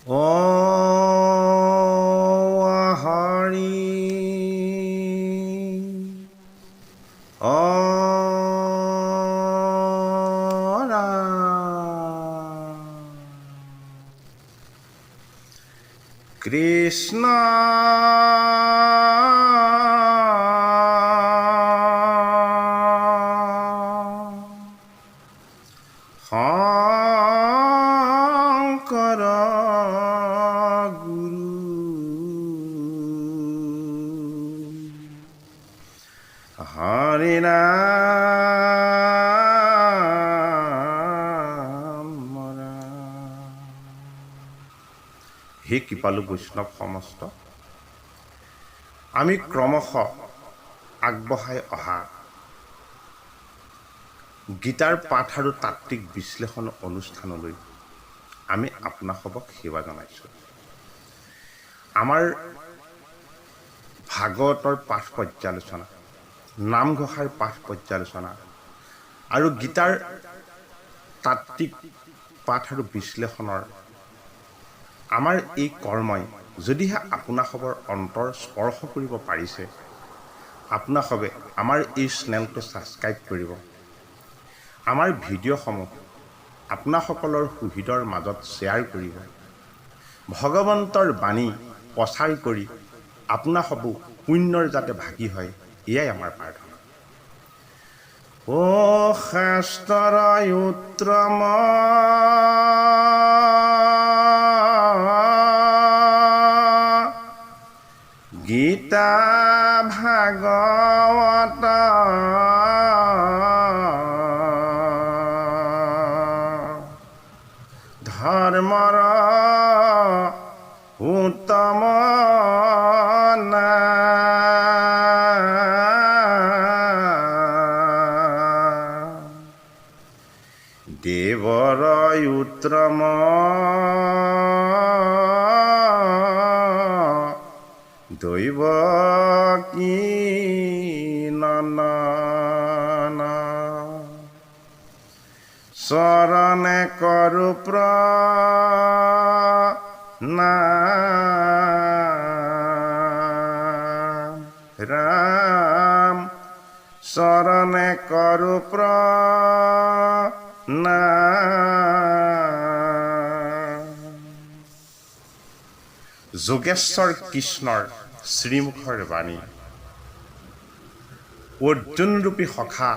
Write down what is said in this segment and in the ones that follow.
হৰি কৃষ্ণ শংকৰ গুৰু হৰি নাম হে কৃপালু বৈষ্ণৱ সমস্ত আমি ক্ৰমশ আগবঢ়াই অহা গীতাৰ পাঠ আৰু তাত্ত্বিক বিশ্লেষণ অনুষ্ঠানলৈ আমি আপোনাসৱক সেৱা জনাইছোঁ। আমাৰ ভাগৱতৰ পাঠ পৰ্যালোচনা, নামঘোষাৰ পাঠ পৰ্যালোচনা আৰু গীতাৰ তাত্ত্বিক পাঠ আৰু বিশ্লেষণৰ আমাৰ এই কৰ্মই যদিহে আপোনাসৱৰ অন্তৰ স্পৰ্শ কৰিব পাৰিছে, আপোনাসৱে আমাৰ এই চেনেলটো ছাবস্ক্ৰাইব কৰিব, আমাৰ ভিডিঅ'সমূহ আপোনাসকলৰ সুবিধাৰ মাজত শ্বেয়াৰ কৰিব, ভগৱন্তৰ বাণী প্ৰচাৰ কৰি আপোনাসবো পুণ্যৰ যাতে ভাগী হয়, এয়াই আমাৰ প্ৰাৰ্থনা। ও শাস্ত্ৰৰ উত্তম গীতা ভাগৱত ধৰ্মৰ উত্তম দেৱৰ উত্তম দৈৱ কি নন্দন চৰণে কৰো প্ৰণাম ৰাম চৰণে কৰো প্ৰণাম। যোগেশ্বৰ কৃষ্ণৰ শ্ৰীমুখৰ বাণী অৰ্জুনৰূপী সখা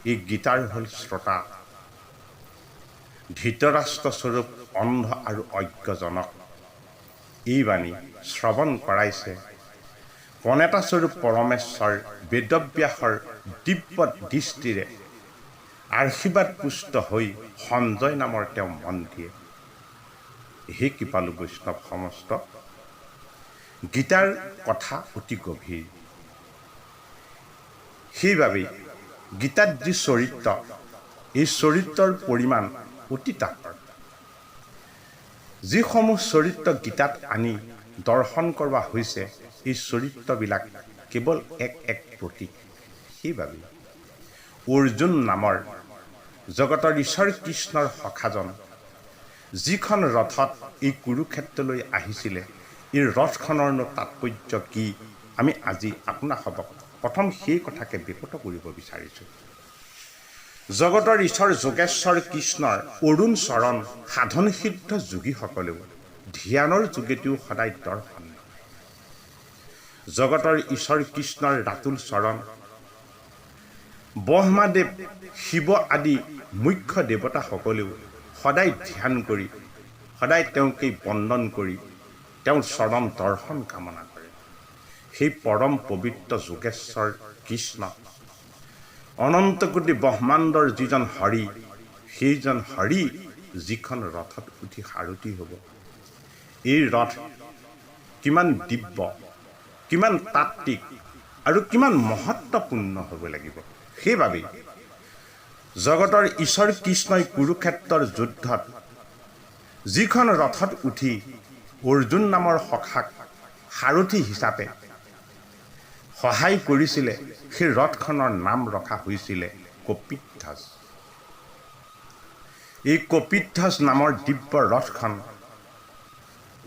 এই গীতাৰ হ'ল শ্ৰোতা। ধৃতৰাষ্ট্ৰস্বৰূপ অন্ধ আৰু অজ্ঞজনক এই বাণী শ্ৰৱণ কৰাইছে প্ৰণেতাস্বৰূপ পৰমেশ্বৰ বেদব্যাসৰ দিব্য দৃষ্টিৰে আশীৰ্বাদ পুষ্ট হৈ সঞ্জয় নামৰ তেওঁ মন্ত্ৰীয়ে। হে কৃপালু বৈষ্ণৱ সমস্ত, গীতাৰ কথা অতি গভীৰ। সেইবাবেই গীতাত যি চৰিত্ৰ, এই চৰিত্ৰৰ পৰিমাণ অতি তাকৰ। যিসমূহ চৰিত্ৰ গীতাত আনি দৰ্শন কৰোৱা হৈছে, এই চৰিত্ৰবিলাক কেৱল এক প্ৰতীক। সেইবাবেই অৰ্জুন নামৰ জগতৰ ঈশ্বৰ কৃষ্ণৰ সখাজন যিখন ৰথত এই কুৰুক্ষেত্ৰলৈ আহিছিলে, এই ৰথখনৰনো তাৎপৰ্য কি, আমি আজি আপোনাসৱক প্ৰথম সেই কথাকে বিকট কৰিব বিচাৰিছোঁ। জগতৰ ঈশ্বৰ যোগেশ্বৰ কৃষ্ণৰ অৰুণ চৰণ সাধন সিদ্ধ যোগীসকলেও ধ্যানৰ যোগেদিও সদায় দৰ্শন দিয়ে। জগতৰ ঈশ্বৰ কৃষ্ণৰ ৰাতুল চৰণ ব্ৰহ্মাদেৱ, শিৱ আদি মুখ্য দেৱতাসকলেও সদায় ধ্যান কৰি, সদায় তেওঁকেই বন্দন কৰি তেওঁৰ চৰণ দৰ্শন কামনা কৰে। সেই পৰম পবিত্ৰ যোগেশ্বৰ কৃষ্ণ অনন্ত কোটি ব্ৰহ্মাণ্ডৰ যিজন হৰি, সেইজন হৰি যিখন ৰথত উঠি সাৰথি হ'ব। এই ৰথ কিমান দিব্য, কিমান তাত্ত্বিক আৰু কিমান মহত্বপূৰ্ণ হ'ব লাগিব। সেইবাবেই জগতৰ ঈশ্বৰ কৃষ্ণই কুৰুক্ষেত্ৰৰ যুদ্ধত যিখন ৰথত উঠি অৰ্জুন নামৰ সখাক সাৰথি হিচাপে সহায় কৰিছিলে, সেই ৰথখনৰ নাম ৰখা হৈছিলে কপিধ্বজ। এই কপিধ্বজ নামৰ দিব্য ৰথখন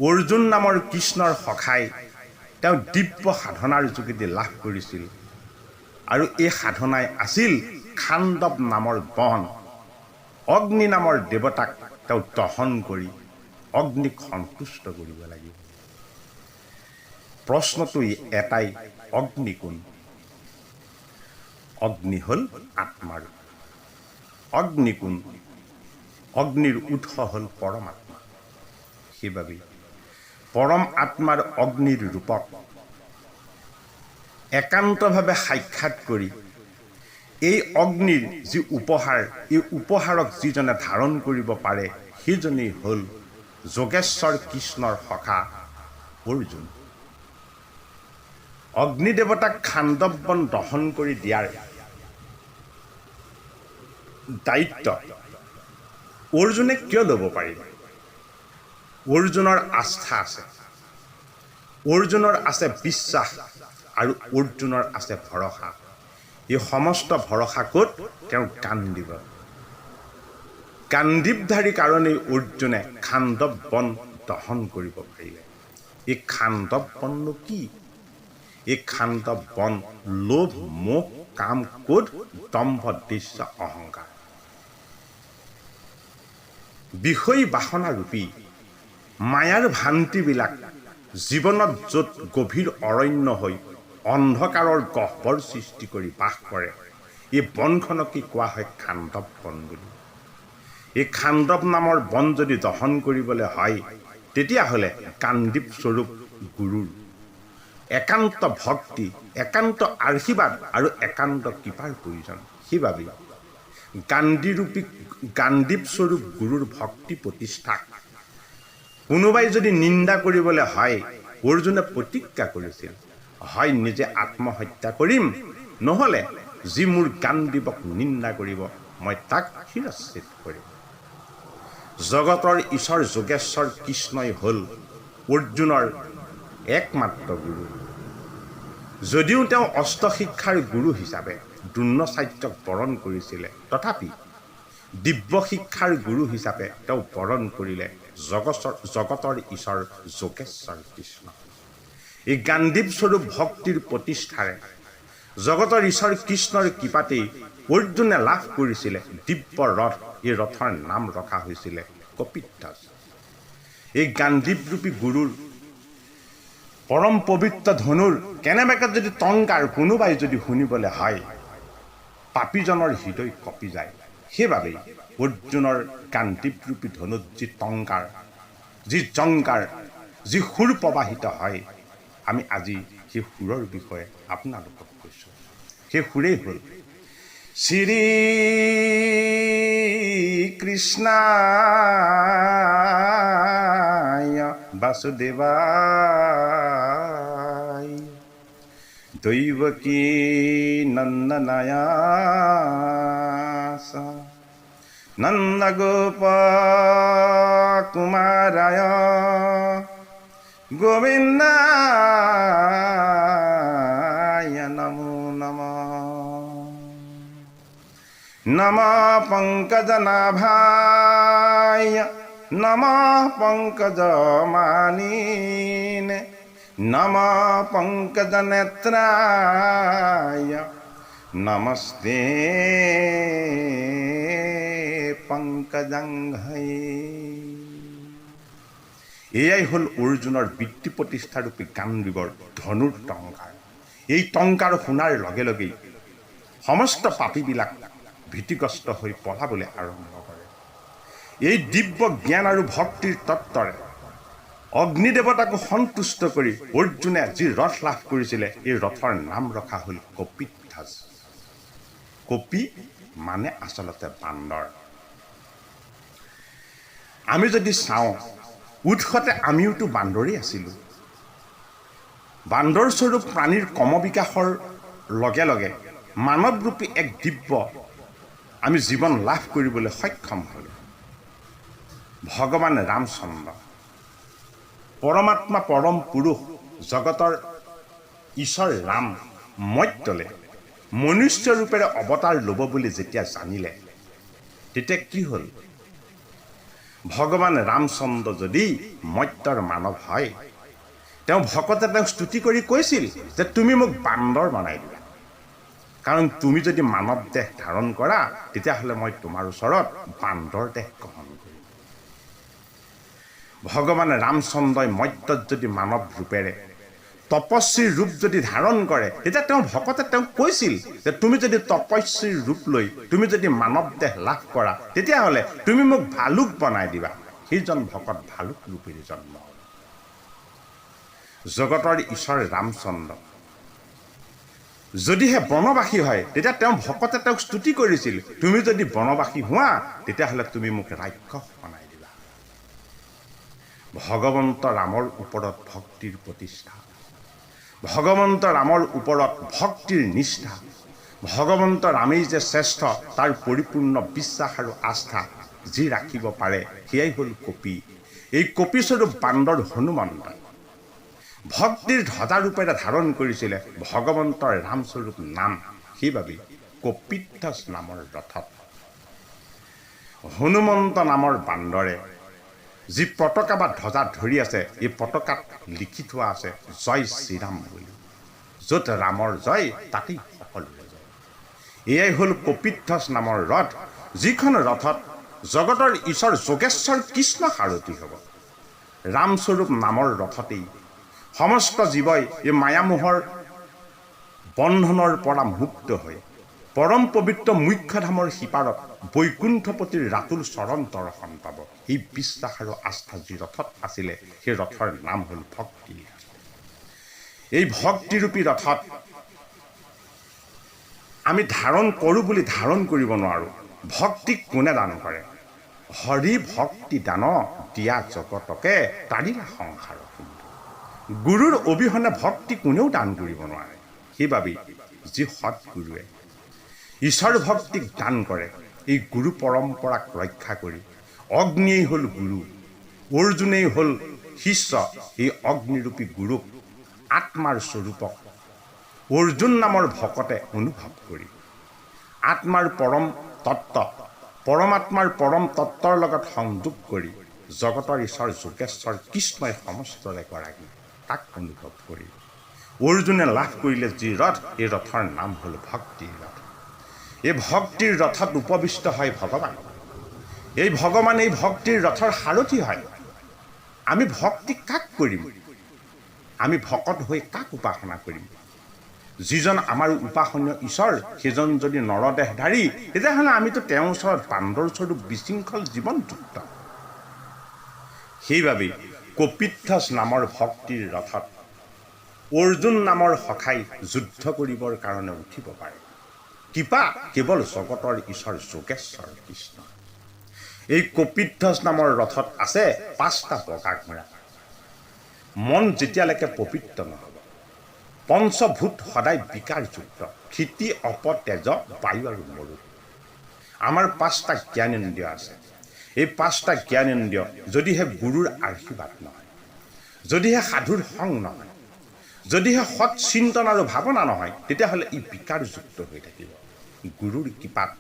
অৰ্জুন নামৰ কৃষ্ণৰ সখাই তেওঁ দিব্য সাধনাৰ যোগেদি লাভ কৰিছিল আৰু এই সাধনাই আছিল খাণ্ডৱ নামৰ বন অগ্নি নামৰ দেৱতাক তেওঁ দহন কৰি অগ্নিক সন্তুষ্ট কৰিব লাগিব প্ৰশ্নটো এটাই অগ্নি কোন অগ্নি হল আত্মাৰ অগ্নি কোন অগ্নিৰ উৎস হল পৰমাত্মা সেইবাবে পৰম আত্মাৰ অগ্নিৰ ৰূপক একান্তভাৱে সাক্ষাৎ কৰি এই অগ্নিৰ যি উপহাৰ এই উপহাৰক যিজনে ধাৰণ কৰিব পাৰে সেইজনেই হল যোগেশ্বৰ কৃষ্ণৰ সখা অৰ্জুন অগ্নি দেৱতাক খাণ্ডৱ বন দহন কৰি দিয়াৰ দায়িত্ব অৰ্জুনে কিয় ল'ব পাৰিব অৰ্জুনৰ আস্থা আছে অৰ্জুনৰ আছে বিশ্বাস আৰু অৰ্জুনৰ আছে ভৰসা এই সমস্ত ভৰসা ক'ত তেওঁ কাণ্ডীপধাৰী কাৰণেই অৰ্জুনে খাণ্ডৱ বন দহন কৰিব পাৰিলে এই খাণ্ডৱ বননো কি এই খাণ্ডৱ বন লোভ মোহ কাম ক্ৰোধ দম্ভ দৃশ্য অহংকাৰ বিষয় বাসনা ৰূপী মায়াৰ ভ্ৰান্তিবিলাক জীৱনত য'ত গভীৰ অৰণ্য হৈ অন্ধকাৰৰ গহ্বৰ সৃষ্টি কৰি বাস কৰে এই বনখনকে কোৱা হয় খাণ্ডৱ বন বুলি এই খাণ্ডৱ নামৰ বন যদি দহন কৰিবলৈ হয় তেতিয়াহ'লে কাণ্ডীপ স্বৰূপ গুৰুৰ একান্ত ভক্তি একান্ত আশীৰ্বাদ আৰু একান্ত কৃপাৰ প্ৰয়োজন সেইবাবে গাণ্ডীপ স্বৰূপ গুৰুৰ ভক্তি প্ৰতিষ্ঠাক কোনোবাই যদি নিন্দা কৰিবলৈ হয় অৰ্জুনে প্ৰতিজ্ঞা কৰিছিল হয় নিজে আত্মহত্যা কৰিম নহ'লে যি মোৰ গাণ্ডীৱক নিন্দা কৰিব মই তাক শিৰচ্ছেদ কৰিম জগতৰ ঈশ্বৰ যোগেশ্বৰ কৃষ্ণই হ'ল অৰ্জুনৰ একমাত্ৰ গুৰু যদিও তেওঁ অস্ত্ৰ শিক্ষাৰ গুৰু হিচাপে দ্ৰোণাচাৰ্যক বৰণ কৰিছিলে তথাপি দিব্য শিক্ষাৰ গুৰু হিচাপে তেওঁ বৰণ কৰিলে জগতৰ ঈশ্বৰ যোগেশ্বৰ কৃষ্ণ এই গাণ্ডীপ স্বৰূপ ভক্তিৰ প্ৰতিষ্ঠাৰে জগতৰ ঈশ্বৰ কৃষ্ণৰ কৃপাতেই অৰ্জুনে লাভ কৰিছিলে দিব্য ৰথ এই ৰথৰ নাম ৰখা হৈছিলে কপিধ্বজ এই গাণ্ডীপৰূপী গুৰুৰ পৰম পবিত্ৰ ধনুৰ কেনেবাকৈ যদি টংকাৰ কোনোবাই যদি শুনিবলৈ হয় পাপীজনৰ হৃদয় কঁপি যায় সেইবাবেই অৰ্জুনৰ গাণ্ডীপৰূপী ধনুত যি টংকাৰ যি জংকাৰ যি সুৰ প্ৰবাহিত হয় আমি আজি সেই সুৰৰ বিষয়ে আপোনালোকক কৈছোঁ সেই সুৰেই হ'ল শ্ৰী কৃষ্ণায় বাসুদেৱায় দৈৱকী নন্দনায় নন্দগোপ কুমাৰায় গোবিন্দায় নমো নমঃ নমঃ পঙ্কজনাভায় নমঃ পঙ্কজমালিনে নমঃ পঙ্কজনেত্ৰায় নমস্তে পঙ্কজাঙ্ঘ্ৰে এয়াই হ'ল অৰ্জুনৰ বৃত্তি প্ৰতিষ্ঠাৰূপী গাণ্ডীৱৰ ধনুৰ টংকাৰ এই টংকাৰ শুনাৰ লগে লগেই সমস্ত পাপীবিলাক ভীতিগ্ৰস্ত হৈ পলাবলৈ আৰম্ভ কৰে এই দিব্য জ্ঞান আৰু ভক্তিৰ তত্ত্বৰে অগ্নিদেৱতাকো সন্তুষ্ট কৰি অৰ্জুনে যি ৰথ লাভ কৰিছিলে এই ৰথৰ নাম ৰখা হ'ল কপিধ্বজ কপি মানে আচলতে বান্দৰ আমি যদি চাওঁ উৎসতে আমিওতো বান্দৰেই আছিলোঁ বান্দৰ স্বৰূপ প্ৰাণীৰ ক্ৰমবিকাশৰ লগে লগে মানৱৰূপী এক দিব্য আমি জীৱন লাভ কৰিবলৈ সক্ষম হ'লোঁ ভগৱান ৰামচন্দ্ৰ পৰমাত্মা পৰম পুৰুষ জগতৰ ঈশ্বৰ ৰাম মৰ্ত্যলে মনুষ্য ৰূপেৰে অৱতাৰ ল'ব বুলি যেতিয়া জানিলে তেতিয়া কি হ'ল ভগৱান ৰামচন্দ্ৰ যদি মৰ্ত্যৰ মানৱ হয়, তেওঁ ভকতে তেওঁক স্তুতি কৰি কৈছিল যে তুমি মোক বান্দৰ বনাই দিবা, কাৰণ তুমি যদি মানৱ দেহ ধাৰণ কৰা তেতিয়াহ'লে মই তোমাৰ ওচৰত বান্দৰ দেহ গ্ৰহণ কৰিম। ভগৱান ৰামচন্দ্ৰই মৰ্ত্যত যদি মানৱ ৰূপেৰে তপস্বীৰ ৰূপ যদি ধাৰণ কৰে, তেতিয়া তেওঁ ভকতে তেওঁক কৈছিল যে তুমি যদি তপস্বীৰ ৰূপ লৈ তুমি যদি মানৱ দেহ লাভ কৰা তেতিয়াহ'লে তুমি মোক ভালুক বনাই দিবা। সেইজন ভকত ভালুক ৰূপেৰে জন্ম হ'ল। জগতৰ ঈশ্বৰ ৰামচন্দ্ৰ যদিহে বনবাসী হয়, তেতিয়া তেওঁ ভকতে তেওঁক স্তুতি কৰিছিল তুমি যদি বনবাসী হোৱা তেতিয়াহ'লে তুমি মোক ৰাক্ষস বনাই দিবা। ভগৱন্ত ৰামৰ ওপৰত ভক্তিৰ প্ৰতিষ্ঠা, ভগৱন্ত ৰামৰ ওপৰত ভক্তিৰ নিষ্ঠা, ভগৱন্ত ৰামেই যে শ্ৰেষ্ঠ তাৰ পৰিপূৰ্ণ বিশ্বাস আৰু আস্থা যি ৰাখিব পাৰে সেয়াই হ'ল কপি। এই কপিস্বৰূপ বান্দৰ হনুমন্ত ভক্তিৰ ধ্বজাৰূপেৰে ধাৰণ কৰিছিলে ভগৱন্তৰ ৰামস্বৰূপ নাম। সেইবাবে কপিধ্বজ নামৰ ৰথত হনুমন্ত নামৰ বান্দৰে যি পতাকা বা ধ্বজা ধৰি আছে, এই পতাকাত লিখি থোৱা আছে জয় শ্ৰীৰাম বুলি। য'ত ৰামৰ জয় তাতেই সকলোৰে জয়। এয়াই হ'ল কপিধ্বজ নামৰ ৰথ, যিখন ৰথত জগতৰ ঈশ্বৰ যোগেশ্বৰ কৃষ্ণ সাৰথী হ'ব। ৰামস্বৰূপ নামৰ ৰথতেই সমস্ত জীৱই এই মায়ামোহৰ বন্ধনৰ পৰা মুক্ত হৈ পৰম পবিত্ৰ মুখ্যধামৰ সিপাৰত বৈকুণ্ঠপতিৰ ৰাতুল চৰণ দৰ্শন পাব। এই বিশ্বাস আৰু আস্থা যি ৰথত আছিলে সেই ৰথৰ নাম হ'ল ভক্তি। এই ভক্তিৰূপী ৰথত আমি ধাৰণ কৰোঁ বুলি ধাৰণ কৰিব নোৱাৰোঁ। ভক্তিক কোনে দান কৰে? হৰি ভক্তি দান দিয়া জগতকে তাৰিলা সংসাৰ। গুৰুৰ অবিহনে ভক্তি কোনেও দান কৰিব নোৱাৰে। সেইবাবে যি সৎগুৰুৱে ঈশ্বৰ ভক্তিক দান কৰে, এই গুৰু পৰম্পৰাক ৰক্ষা কৰি অগ্নিয়েই হ'ল গুৰু, অৰ্জুনেই হ'ল শিষ্য। এই অগ্নিৰূপী গুৰুক আত্মাৰ স্বৰূপক অৰ্জুন নামৰ ভকতে অনুভৱ কৰি আত্মাৰ পৰম তত্ত্ব পৰমাত্মাৰ পৰম তত্ত্বৰ লগত সংযোগ কৰি জগতৰ ঈশ্বৰ যোগেশ্বৰ কৃষ্ণই সমস্তৰে গৰাকী তাক অনুভৱ কৰি অৰ্জুনে লাভ কৰিলে যি ৰথ, এই ৰথৰ নাম হ'ল ভক্তিৰ ৰথ। এই ভক্তিৰ ৰথত উপবিষ্ট হয় ভগৱান। এই ভগৱান এই ভক্তিৰ ৰথৰ সাৰথী হয়। আমি ভক্তি কাক কৰিম? আমি ভকত হৈ কাক উপাসনা কৰিম? যিজন আমাৰ উপাসনীয় ঈশ্বৰ সেইজন যদি নৰদেহধাৰী, তেতিয়াহ'লে আমিতো তেওঁৰ ওচৰত বান্দৰস্বৰূপ বিশৃংখল জীৱনযুক্ত। সেইবাবেই কপিধ্বজ নামৰ ভক্তিৰ ৰথত অৰ্জুন নামৰ সখাই যুদ্ধ কৰিবৰ কাৰণে উঠিব পাৰে। কৃপা কেৱল জগতৰ ঈশ্বৰ যোগেশ্বৰ কৃষ্ণ। এই কপিধ্বজ নামৰ ৰথত আছে 5টা বগা ঘোঁৰা। মন যেতিয়ালৈকে পবিত্ৰ নহ'ব, পঞ্চভূত সদায় বিকাৰযুক্ত, ক্ষিতি অপ তেজ বায়ু আৰু মৰু। আমাৰ 5টা জ্ঞানেন্দ্ৰিয় আছে। এই 5টা জ্ঞানেন্দ্ৰিয় যদিহে গুৰুৰ আশীৰ্বাদ নহয়, যদিহে সাধুৰ সংগ নহয়, যদিহে সৎ চিন্তন আৰু ভাৱনা নহয়, তেতিয়াহ'লে ই বিকাৰযুক্ত হৈ থাকিব। গুৰুৰ কৃপাত,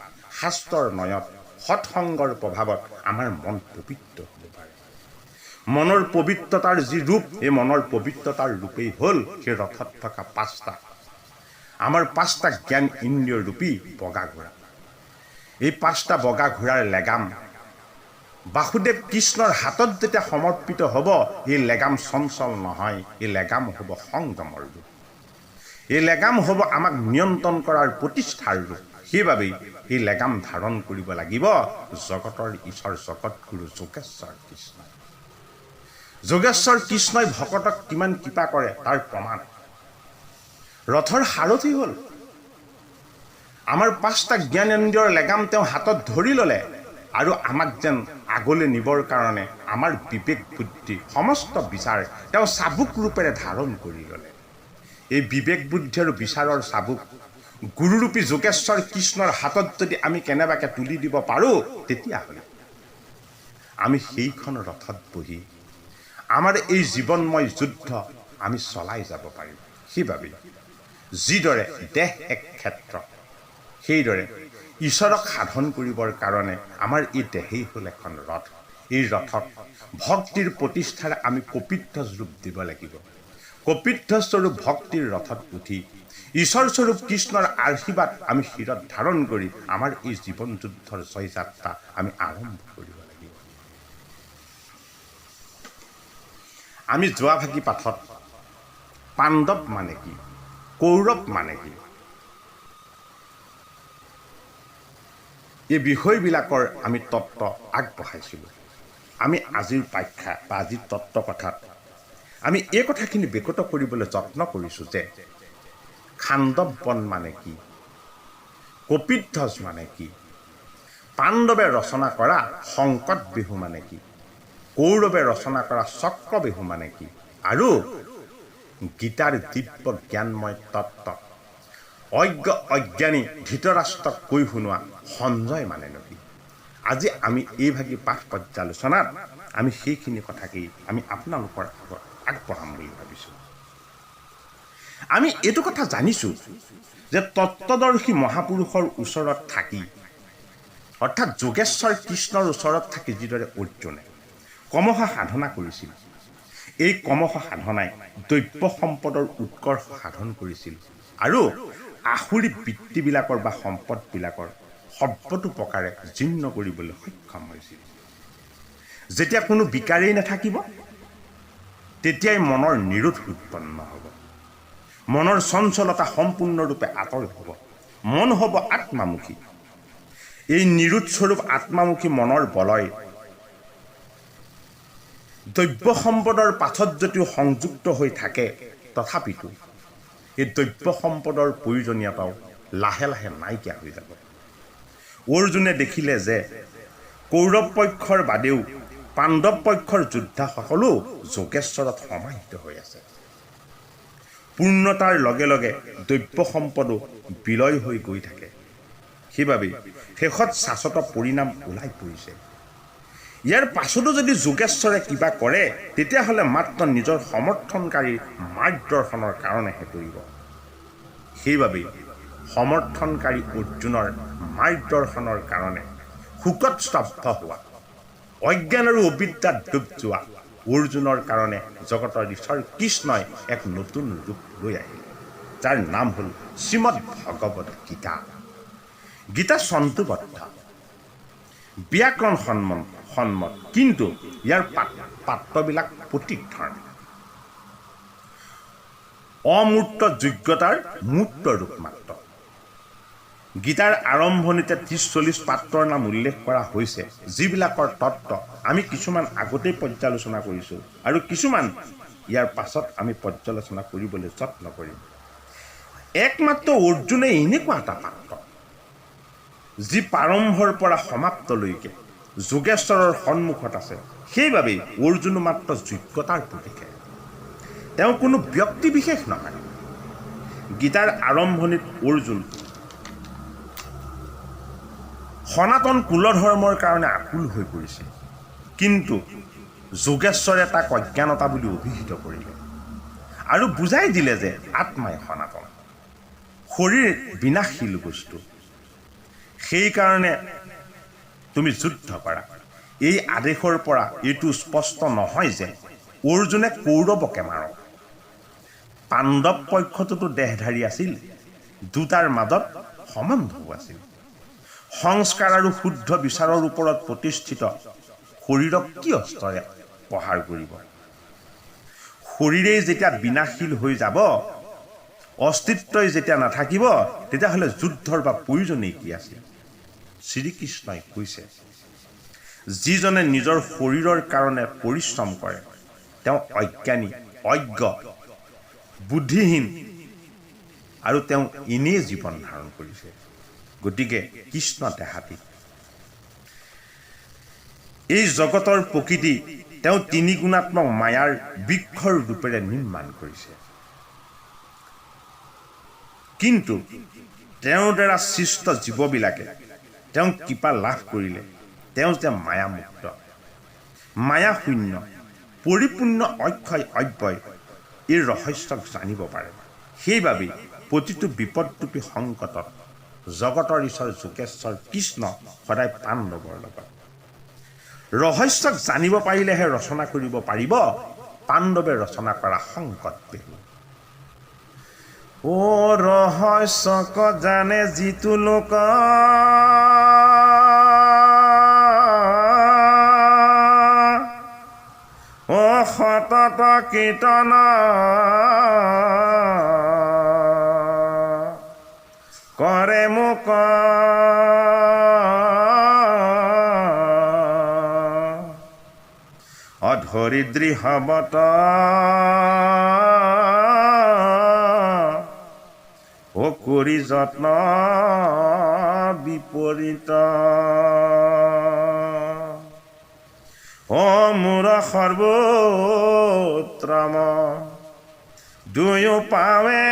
শাস্ত্ৰৰ নয়ত, সৎসংগৰ প্ৰভাৱত আমাৰ মন পবিত্ৰ হ'ব পাৰে। মনৰ পবিত্ৰতাৰ যি ৰূপ, এই মনৰ পবিত্ৰতাৰ ৰূপেই হ'ল সেই ৰথত থকা 5টা আমাৰ 5টা জ্ঞান ইন্দ্ৰিয় ৰূপী বগা ঘোঁৰা। এই 5টা বগা ঘোঁৰাৰ লেগাম বাসুদেৱ কৃষ্ণৰ হাতত যেতিয়া সমৰ্পিত হ'ব, এই লেগাম চঞ্চল নহয়, এই লেগাম হ'ব সংযমৰ ৰূপ। এই লেগাম হ'ব আমাক নিয়ন্ত্ৰণ কৰাৰ প্ৰতিষ্ঠাৰ ৰূপ। সেইবাবেই এই লেগাম ধাৰণ কৰিব লাগিব জগতৰ ঈশ্বৰ জগতগুৰু যোগেশ্বৰ কৃষ্ণ। যোগেশ্বৰ কৃষ্ণই ভকতক কিমান কৃপা কৰে তাৰ প্ৰমাণ ৰথৰ সাৰথী হ'ল। আমাৰ 5টা জ্ঞানেন্দ্ৰিয়ৰ লেগাম তেওঁ হাতত ধৰি ল'লে আৰু আমাক যেন আগলৈ নিবৰ কাৰণে আমাৰ বিবেক বুদ্ধি সমস্ত বিচাৰ তেওঁ চাবুক ৰূপেৰে ধাৰণ কৰি ল'লে। এই বিবেক বুদ্ধি আৰু বিচাৰৰ চাবুক গুৰুৰূপী যোগেশ্বৰ কৃষ্ণৰ হাতত যদি আমি কেনেবাকৈ তুলি দিব পাৰোঁ, তেতিয়াহ'লে আমি সেইখন ৰথত বহি আমাৰ এই জীৱনময় যুদ্ধ আমি চলাই যাব পাৰিম। সেইবাবে যিদৰে দেহ এক ক্ষেত্ৰ, সেইদৰে ঈশ্বৰক সাধন কৰিবৰ কাৰণে আমাৰ এই দেহেই হ'ল এখন ৰথ। এই ৰথক ভক্তিৰ প্ৰতিষ্ঠাৰে আমি কপিত্থ ৰূপ দিব লাগিব। কপিত্থ স্বৰূপ ভক্তিৰ ৰথত উঠি ঈশ্বৰস্বৰূপ কৃষ্ণৰ আশীৰ্বাদ আমি শিৰত ধাৰণ কৰি আমাৰ এই জীৱন যুদ্ধৰ জয়যাত্ৰা আমি আৰম্ভ কৰিব লাগিব। আমি যোৱাভাগী পাঠত পাণ্ডৱ মানে কি, কৌৰৱ মানে কি, এই বিষয়বিলাকৰ আমি তত্ত্ব আগবঢ়াইছিলোঁ। আমি আজিৰ ব্যাখ্যা বা আজিৰ তত্ত্ব কথাত আমি এই কথাখিনি বিকৃত কৰিবলৈ যত্ন কৰিছোঁ যে খাণ্ডৱ বন মানে কি, কপিধ্বজ মানে কি, পাণ্ডৱে ৰচনা কৰা সংকট বিহু মানে কি, কৌৰৱে ৰচনা কৰা চক্ৰ বিহু মানে কি, আৰু গীতাৰ দিব্য জ্ঞানময় তত্ত্ব অজ্ঞ অজ্ঞানী ধৃতৰাষ্ট্ৰক কৈ শুনোৱা সঞ্জয় মানে কি। আজি আমি এইভাগী পাঠ পৰ্যালোচনাত আমি সেইখিনি কথাকেই আমি আপোনালোকৰ আগত আগবঢ়াম বুলি ভাবিছোঁ। আমি এইটো কথা জানিছোঁ যে তত্ত্বদৰ্শী মহাপুৰুষৰ ওচৰত থাকি অৰ্থাৎ যোগেশ্বৰ কৃষ্ণৰ ওচৰত থাকি যিদৰে অৰ্জুনে কমহ সাধনা কৰিছিল, এই কমহ সাধনাই দৈব্য সম্পদৰ উৎকৰ্ষ সাধন কৰিছিল আৰু আসুৰী বৃত্তিবিলাকৰ বা সম্পদবিলাকৰ সৰ্বতো প্ৰকাৰে জীৰ্ণ কৰিবলৈ সক্ষম হৈছিল। যেতিয়া কোনো বিকাৰেই নাথাকিব তেতিয়াই মনৰ নিৰোধ উৎপন্ন হ'ব, মনৰ চঞ্চলতা সম্পূৰ্ণৰূপে আঁতৰ হ'ব, মন হ'ব আত্মামুখী। এই নিৰোধ স্বৰূপ আত্মামুখী মনৰ বলয় দৈব্য সম্পদৰ পাছত যদিও সংযুক্ত হৈ থাকে তথাপিতো এই দৈব্য সম্পদৰ প্ৰয়োজনীয়তাও লাহে লাহে নাইকিয়া হৈ যাব। অৰ্জুনে দেখিলে যে কৌৰৱ পক্ষৰ বাদেও পাণ্ডৱ পক্ষৰ যোদ্ধাসকলো যোগেশ্বৰত সমাহিত হৈ আছে। পূৰ্ণতাৰ লগে লগে দৈব্য সম্পদো বিলয় হৈ গৈ থাকে। সেইবাবে শেষত শাশ্বত পৰিণাম ওলাই পৰিছে। ইয়াৰ পাছতো যদি যোগেশ্বৰে কিবা কৰে তেতিয়াহ'লে মাত্ৰ নিজৰ সমৰ্থনকাৰীৰ মাৰ্গদৰ্শনৰ কাৰণেহে কৰিব। সেইবাবে সমৰ্থনকাৰী অৰ্জুনৰ মাৰ্গদৰ্শনৰ কাৰণে শোকত স্তব্ধ হোৱা, অজ্ঞান আৰু অবিদ্যাত ডুব যোৱা অৰ্জুনৰ কাৰণে জগতৰ ঈশ্বৰ কৃষ্ণই এক নতুন ৰূপ লৈ আহিলে, যাৰ নাম হ'ল শ্ৰীমদ ভগৱত গীতা। গীতা চন্তুবদ্ধ, ব্যাকৰণ সন্মত, কিন্তু ইয়াৰ পাত্ৰবিলাক প্ৰতীক ধৰণৰ, অমূৰ্ত যোগ্যতাৰ মূৰ্ত ৰূপ মাত্ৰ। গীতাৰ আৰম্ভণিতে 30-40 পাত্ৰৰ নাম উল্লেখ কৰা হৈছে, যিবিলাকৰ তত্ত্ব আমি কিছুমান আগতেই পৰ্যালোচনা কৰিছোঁ আৰু কিছুমান ইয়াৰ পাছত আমি পৰ্যালোচনা কৰিবলৈ যত্ন কৰিম। একমাত্ৰ অৰ্জুনে এনেকুৱা এটা পাত্ৰ যি প্ৰাৰম্ভৰ পৰা সমাপ্তলৈকে যোগেশ্বৰৰ সন্মুখত আছে। সেইবাবেই অৰ্জুন মাত্ৰ যোগ্যতাৰ প্ৰতীকহে, তেওঁ কোনো ব্যক্তি বিশেষ নহয়। গীতাৰ আৰম্ভণিত অৰ্জুন সনাতন কুলধৰ্মৰ কাৰণে আকুল হৈ পৰিছিল, কিন্তু যোগেশ্বৰে তাক অজ্ঞানতা বুলি অভিহিত কৰিলে আৰু বুজাই দিলে যে আত্মাই সনাতন, শৰীৰ বিনাশীল বস্তু। সেইকাৰণে তুমি যুদ্ধ কৰা। এই আদেশৰ পৰা এইটো স্পষ্ট নহয় যে অৰ্জুনে কৌৰৱকে মাৰক। পাণ্ডৱ পক্ষটোতো দেহধাৰী আছিল, দুটাৰ মাজত সম্বন্ধও আছিল। সংস্কাৰ আৰু শুদ্ধ বিচাৰৰ ওপৰত প্ৰতিষ্ঠিত শৰীৰক কি অস্ত্ৰৰে প্ৰহাৰ কৰিব? শৰীৰেই যেতিয়া বিনাশীল হৈ যাব, অস্তিত্বই যেতিয়া নাথাকিব, তেতিয়াহ'লে যুদ্ধৰ বা প্ৰয়োজনেই কি আছিল? শ্ৰীকৃষ্ণই কৈছে, যিজনে নিজৰ শৰীৰৰ কাৰণে পৰিশ্ৰম কৰে তেওঁ অজ্ঞানী, অজ্ঞ, বুদ্ধিহীন আৰু তেওঁ এনেই জীৱন ধাৰণ কৰিছে। গতিকে কৃষ্ণ দেহাতী এই জগতৰ প্ৰকৃতি তেওঁ তিনিগুণাত্মক মায়াৰ বৃক্ষৰ ৰূপেৰে নিৰ্মাণ কৰিছে, কিন্তু তেওঁৰ দ্বাৰা সৃষ্ট জীৱবিলাকে তেওঁ কৃপা লাভ কৰিলে তেওঁ যে মায়ামুক্ত, মায়া শূন্য, পৰিপূৰ্ণ, অক্ষয়, অব্যয় এই ৰহস্যক জানিব পাৰে। সেইবাবেই প্ৰতিটো বিপদৰূপী সংকটত জগতৰ ঈশ্বৰ যোগেশ্বৰ কৃষ্ণ সদায় পাণ্ডৱৰ লগত। ৰহস্যক জানিব পাৰিলেহে ৰচনা কৰিব পাৰিব পাণ্ডৱে ৰচনা কৰা সংকট বেহু। ও ৰহস্যক জানে যিটো লোক ও সতত কীৰ্তন কৰে মোক অধৰিদ্ৰী হবত ও কৰি যত্ন বিপৰীত ও মোৰ সৰ্বোত্তম দুয়ো পাৱে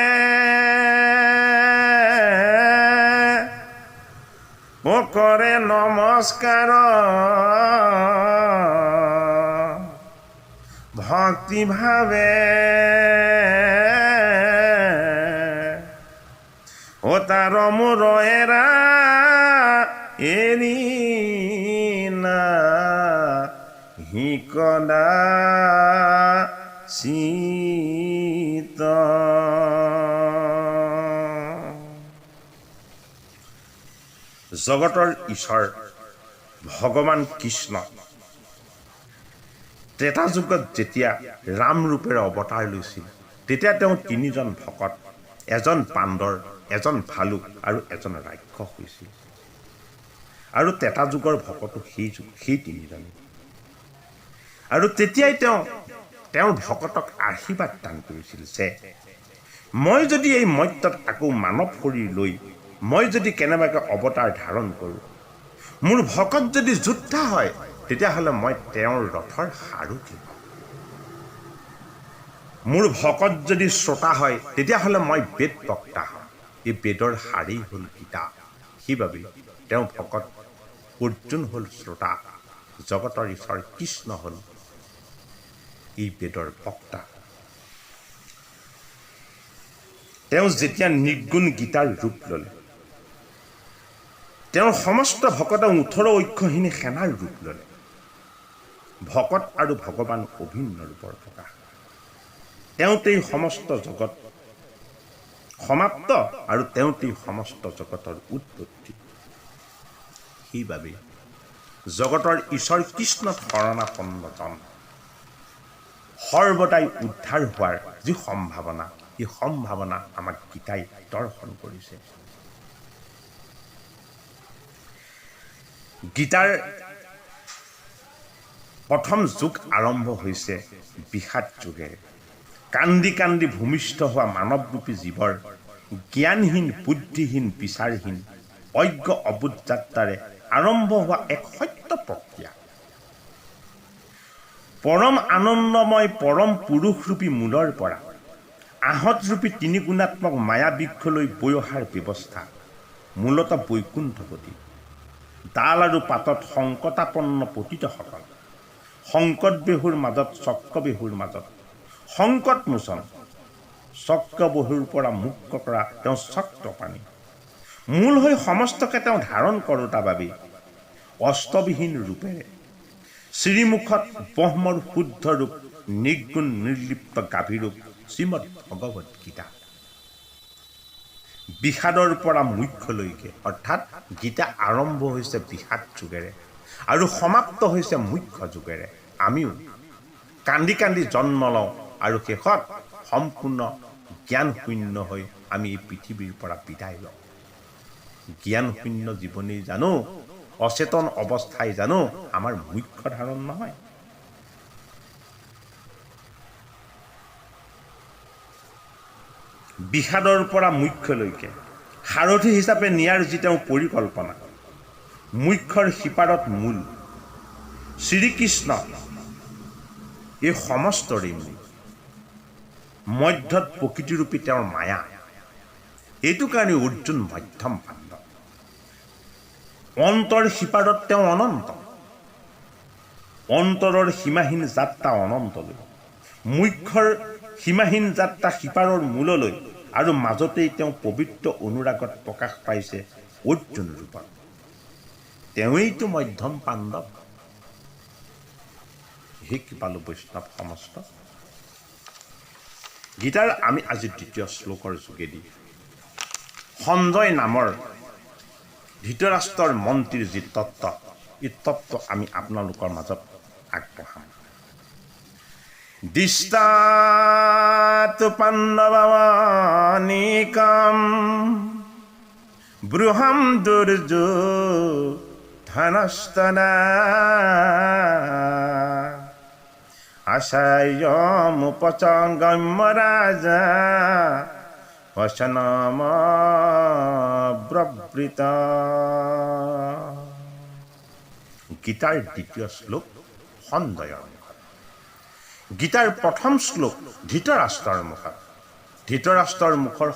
ও কৰে নমস্কাৰ ভক্তি ভাৱে ও তাৰ মোৰ এৰা এৰি না হিকদা চিত। জগতৰ ঈশ্বৰ ভগৱান কৃষ্ণ ত্ৰেতা যুগত যেতিয়া ৰাম ৰূপেৰে অৱতাৰ লৈছিল তেতিয়া তেওঁ তিনিজন ভকত, এজন বান্দৰ, এজন ভালুক আৰু এজন ৰাক্ষস হৈছিল। আৰু ত্ৰেতা যুগৰ ভকতো সেই তিনিজনেই। আৰু তেতিয়াই তেওঁ তেওঁৰ ভকতক আশীৰ্বাদ দান কৰিছিল যে মই যদি এই মৰ্ত্যত আকৌ মানৱ শৰীৰ লৈ মই যদি কেনেবাকৈ অৱতাৰ ধাৰণ কৰোঁ, মোৰ ভকত যদি যোদ্ধা হয় তেতিয়াহ'লে মই তেওঁৰ ৰথৰ সাৰথি হ'ম। মোৰ ভকত যদি শ্ৰোতা হয় তেতিয়াহ'লে মই বেদ বক্তা হ'ম। এই বেদৰ সাৰেই হ'ল গীতা। সেইবাবে তেওঁ ভকত, অৰ্জুন হ'ল শ্ৰোতা, জগতৰ ঈশ্বৰ কৃষ্ণ হ'ল এই বেদৰ বক্তা। তেওঁ যেতিয়া নিৰ্গুণ গীতাৰ ৰূপ ল'লে, তেওঁৰ সমস্ত ভকতে 18 অক্ষহীন সেনাৰ ৰূপ ল'লে। ভকত আৰু ভগৱান অভিন্ন ৰূপৰ প্ৰকাশ। তেওঁতেই সমস্ত জগত সমাপ্ত আৰু তেওঁতেই সমস্ত জগতৰ উৎপত্তি। সেইবাবে জগতৰ ঈশ্বৰ কৃষ্ণত শৰণাপন্নজন সৰ্বদাই উদ্ধাৰ হোৱাৰ যি সম্ভাৱনা, এই সম্ভাৱনা আমাক গীতাই দৰ্শন কৰিছে। গীতাৰ প্ৰথম যুগ আৰম্ভ হৈছে বিষাদ যুগেৰে। কান্দি কান্দি ভূমিষ্ঠ হোৱা মানৱৰূপী জীৱৰ জ্ঞানহীন, বুদ্ধিহীন, বিচাৰহীন, অজ্ঞ অবুধ যাত্ৰাৰে আৰম্ভ হোৱা এক সত্য প্ৰক্ৰিয়া। পৰম আনন্দময় পৰম পুৰুষৰূপী মূলৰ পৰা আহঁতৰূপী তিনিগুণাত্মক মায়া বৃক্ষলৈ বৈ অহাৰ ব্যৱস্থা মূলতঃ বৈকুণ্ঠপতি। ডাল আৰু পাতত সংকটাপন্ন পতিতসকল, সংকট বেহুৰ মাজত, চক্ৰ বেহুৰ মাজত সংকট মোচন, চক্ৰ বেহুৰ পৰা মুক্ত কৰা তেওঁ চক্ৰপাণি। মূল হৈ সমস্তকে তেওঁ ধাৰণ কৰোঁতা বাবেই অস্ত্ৰবিহীন ৰূপেৰে শ্ৰীমুখত ব্ৰহ্মৰ শুদ্ধ ৰূপ, নিৰ্গুণ নিৰ্লিপ্ত গাভীৰূপ শ্ৰীমদ ভগৱত গীতা। বিষাদৰ পৰা মুখ্যলৈকে, অৰ্থাৎ গীতা আৰম্ভ হৈছে বিষাদ যুগেৰে আৰু সমাপ্ত হৈছে মুখ্য যুগেৰে। আমিও কান্দি কান্দি জন্ম লওঁ আৰু শেষত সম্পূৰ্ণ জ্ঞান শূন্য হৈ আমি এই পৃথিৱীৰ পৰা বিদায় লওঁ। জ্ঞান শূন্য জীৱনেই জানো, অচেতন অৱস্থাই জানো আমাৰ মুখ্য ধাৰণ নহয়। বিষাদৰ পৰা মুখ্যলৈকে সাৰথি হিচাপে নিয়াৰ যি তেওঁ পৰিকল্পনা, মুখ্যৰ সিপাৰত মূল শ্ৰীকৃষ্ণ এই সমস্তৰে মূল। মধ্যত প্ৰকৃতিৰূপী তেওঁৰ মায়া। এইটো কাৰণে অৰ্জুন মধ্যম পাণ্ডৱ। অন্তৰ সিপাৰত তেওঁ অনন্ত, অন্তৰৰ সীমাহীন যাত্ৰা অনন্তলৈ, মুখ্যৰ সীমাহীন যাত্ৰা সিপাৰৰ মূললৈ, আৰু মাজতেই তেওঁ পবিত্ৰ অনুৰাগত প্ৰকাশ পাইছে অৰ্জুন ৰূপত। তেওঁৱেইতো মধ্যম পাণ্ডৱ। হে কৃপালু বৈষ্ণৱ সমস্ত। গীতাৰ আমি আজি দ্বিতীয় শ্লোকৰ যোগেদি সঞ্জয় নামৰ ধৃতৰাষ্ট্ৰৰ মন্ত্ৰীৰ যি তত্ত্ব, এই তত্ত্ব আমি আপোনালোকৰ মাজত আগবঢ়াম। দিষ্টাতু পাণ্ডৱানিকম বৃহম দুৰ্যোধনস্তদা আশায়মুপচগম্য ৰাজা বচনমব্ৰবৃত। গীতাৰ দ্বিতীয় শ্লোক সঞ্জয়ৰ মুখত। গীতাৰ প্ৰথম শ্লোক ধৃতৰাষ্ট্ৰৰ মুখত। ধৃতৰাষ্ট্ৰৰ মুখৰ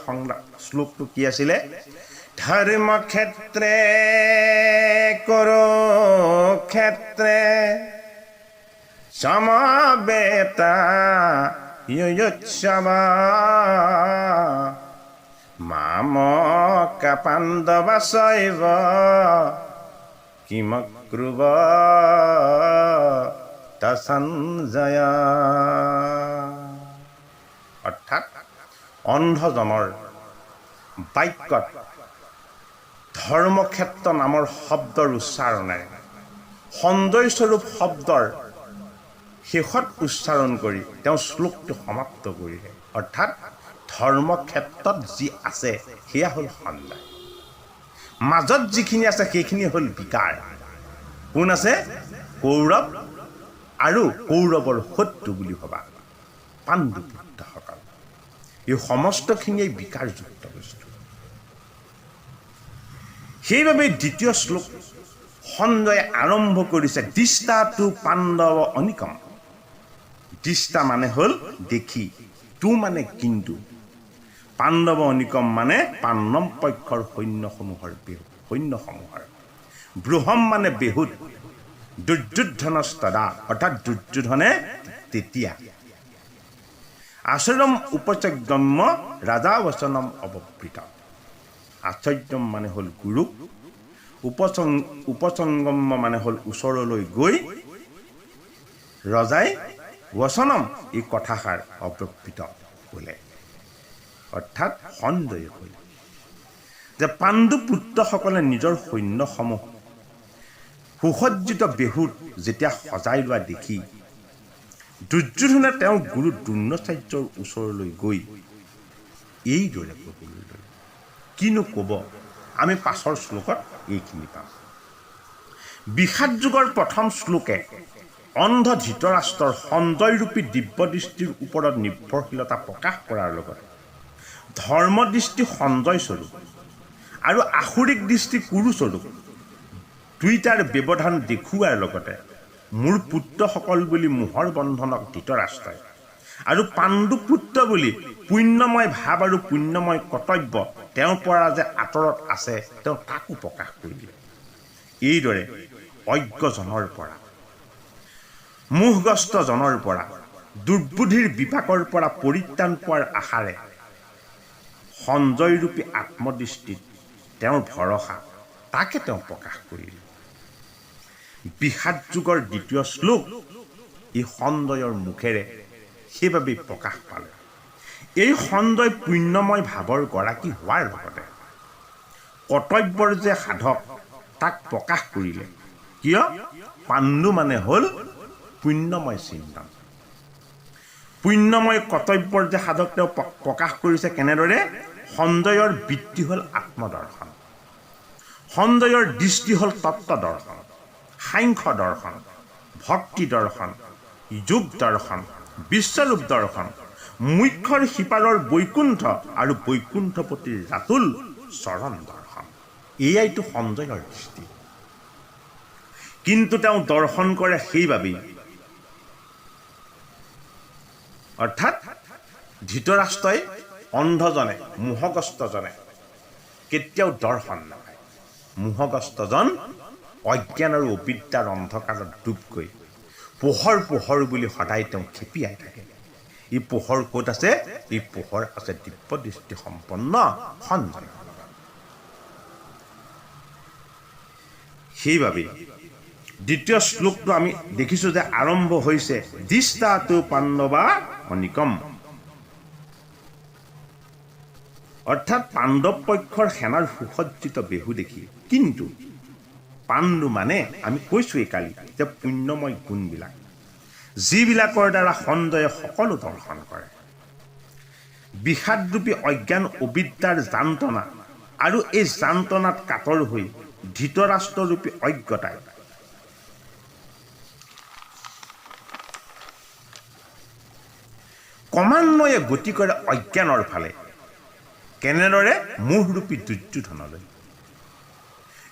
শ্লোকটো কি আছিলে? ধৰ্মক্ষেত্ৰে কুৰুক্ষেত্ৰে সমবেতা য়ুয়োৎসৱ মামকা পাণ্ডৱস্যৈব কিমকুৰ্বত সঞ্জয়। অৰ্থাৎ অন্ধজনৰ বাক্যত ধৰ্মক্ষেত্ৰ নামৰ শব্দৰ উচ্চাৰণেৰে সঞ্জয় স্বৰূপ শব্দৰ শেষত উচ্চাৰণ কৰি তেওঁ শ্লোকটো সমাপ্ত কৰিলে। অৰ্থাৎ ধৰ্মক্ষেত্ৰত যি আছে সেয়া হ'ল সঞ্জয়, মাজত যিখিনি আছে সেইখিনি হ'ল বিকাৰ। কোন আছে? কৌৰৱ আৰু কৌৰৱৰ শত্ৰু বুলি ভবা পাণ্ডুপুত্ৰসকল। এই সমস্তখিনিয়ে বিকাৰযুক্ত বস্তু। সেইবাবে দ্বিতীয় শ্লোক সঞ্জয়ে আৰম্ভ কৰিছে দিষ্টাতু পাণ্ডৱ অনিকম। দিষ্টা মানে হ'ল দেখি, তু মানে কিন্তু, পাণ্ডৱ অনিকম মানে পাণ্ডৱ পক্ষৰ সৈন্যসমূহৰ বৃহম মানে বেহুত, দুৰ্যোধনস্তদা অৰ্থাৎ দুৰ্যোধনে তেতিয়া, আচৰম উপচগম্য ৰাজা বচনম অৱবৃত। আচৰ্যম মানে হ'ল গুৰু, উপচংগম্য মানে হ'ল ওচৰলৈ গৈ, ৰজাই বচনম এই কথাষাৰ অৱবৃত ক'লে। অৰ্থাৎ সঞ্জয়ে ক'লে যে পাণ্ডুপুত্ৰসকলে নিজৰ সৈন্যসমূহ সুসজ্জিত বেহুত যেতিয়া সজাই লোৱা দেখি দুৰ্যোধনে তেওঁ গুৰু দ্ৰোণাচাৰ্যৰ ওচৰলৈ গৈ এইদৰে ক'বলৈ ল'লে। কিনো ক'ব আমি পাছৰ শ্লোকত এইখিনি পাম। বিষাদ যুগৰ প্ৰথম শ্লোকে অন্ধ ধৃতৰাষ্ট্ৰৰ সঞ্জয়ৰূপী দিব্যদৃষ্টিৰ ওপৰত নিৰ্ভৰশীলতা প্ৰকাশ কৰাৰ লগতে ধৰ্মদৃষ্টি সঞ্জয় স্বৰূপ আৰু আসুৰিক দৃষ্টি কুৰু স্বৰূপ দুইটাৰ ব্যৱধান দেখুওৱাৰ লগতে মোৰ পুত্ৰসকল বুলি মোহৰ বন্ধনক ধৃতৰাষ্ট্ৰই আৰু পাণ্ডুপুত্ৰ বুলি পুণ্যময় ভাৱ আৰু পুণ্যময় কৰ্তব্য তেওঁৰ পৰা যে আঁতৰত আছে তেওঁ তাকো প্ৰকাশ কৰিলে। এইদৰে অজ্ঞজনৰ পৰা, মোহগ্ৰস্তজনৰ পৰা, দুৰ্বুদ্ধিৰ বিপাকৰ পৰা পৰিত্ৰাণ পোৱাৰ আশাৰে সঞ্জয়ৰূপী আত্মদৃষ্টিত তেওঁৰ ভৰসা, তাকে তেওঁ প্ৰকাশ কৰিলে। বিষাদ যুগৰ দ্বিতীয় শ্লোক এই সঞ্জয়ৰ মুখেৰে সেইবাবেই প্ৰকাশ পালে। এই সঞ্জয় পুণ্যময় ভাৱৰ গৰাকী হোৱাৰ লগতে কৰ্তব্যৰ যে সাধক তাক প্ৰকাশ কৰিলে। কিয়? পাণ্ডু মানে হ'ল পুণ্যময় চিন্তন, পুণ্যময় কৰ্তব্যৰ যে সাধক তেওঁ প্ৰকাশ কৰিছে। কেনেদৰে? সঞ্জয়ৰ বৃত্তি হ'ল আত্মদৰ্শন, সঞ্জয়ৰ দৃষ্টি হ'ল তত্ত্ব দৰ্শন, সাংখ্য দৰ্শন, ভক্তি দৰ্শন, যোগ দৰ্শন, বিশ্বৰূপ দৰ্শন, মুখ্যৰ সিপাৰৰ বৈকুণ্ঠ আৰু বৈকুণ্ঠপতিৰ ৰাতুল চৰণ দৰ্শন। এয়াইতো সঞ্জয়ৰ দৃষ্টি। কিন্তু তেওঁ দৰ্শন কৰে সেইবাবেই, অৰ্থাৎ ধৃতৰাষ্ট্ৰই অন্ধজনে, মোহগ্ৰস্তজনে কেতিয়াও দৰ্শন নাপায়। মোহগ্ৰস্তজন অজ্ঞান আৰু অবিদ্যাৰ অন্ধকাৰত ডুব গৈ পোহৰ পোহৰ বুলি সদায় তেওঁ খেপিয়াই থাকে। এই পোহৰ ক'ত আছে? এই পোহৰ আছে দিব্যদৃষ্টি সম্পন্ন সঞ্জয়। সেইবাবে দ্বিতীয় শ্লোকটো আমি দেখিছোঁ যে আৰম্ভ হৈছে দিষ্টাতু পাণ্ডৱা অনিকম, অৰ্থাৎ পাণ্ডৱ পক্ষৰ সেনাৰ সুসজ্জিত বেহু দেখি। কিন্তু পাণ্ডু মানে আমি কৈছোঁৱেই কালি যে পুণ্যময় গুণবিলাক, যিবিলাকৰ দ্বাৰা সঞ্জয়ে সকলো দৰ্শন কৰে। বিষাদৰূপী অজ্ঞান অবিদ্যাৰ যান্ত্ৰণা আৰু এই যান্ত্ৰণাত কাতৰ হৈ ধৃতৰাষ্ট্ৰৰূপী অজ্ঞতাই ক্ৰমান্বয়ে গতি কৰে অজ্ঞানৰ ফালে। কেনেদৰে? মোহৰূপী দুৰ্যোধনলৈ।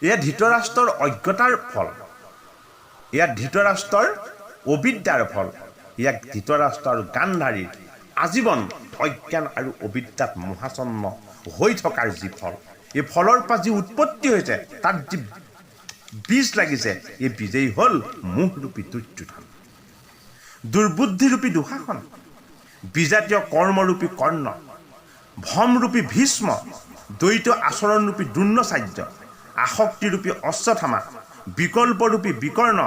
এয়া ধৃতৰাষ্ট্ৰৰ অজ্ঞতাৰ ফল, ইয়াত ধৃতৰাষ্ট্ৰৰ অবিদ্যাৰ ফল, ইয়াক ধৃতৰাষ্ট্ৰ আৰু গান্ধাৰীৰ আজীৱন অজ্ঞান আৰু অবিদ্যাত মোহাচন্ন হৈ থকাৰ যি ফল, এই ফলৰ পৰা যি উৎপত্তি হৈছে, তাত যি বীজ লাগিছে, এই বীজেই হ'ল মোহৰূপী দুৰ্যোধন, দুৰ্বুদ্ধিৰূপী দুঃশাসন, বিজাতীয় কৰ্মৰূপী কৰ্ণ, ভ্ৰমৰূপী ভীষ্ম, দ্বৈত আচৰণৰূপী দ্ৰোণাচাৰ্য, আসক্তিৰূপী অশ্বত্থামা, বিকল্পৰূপী বিকৰ্ণ,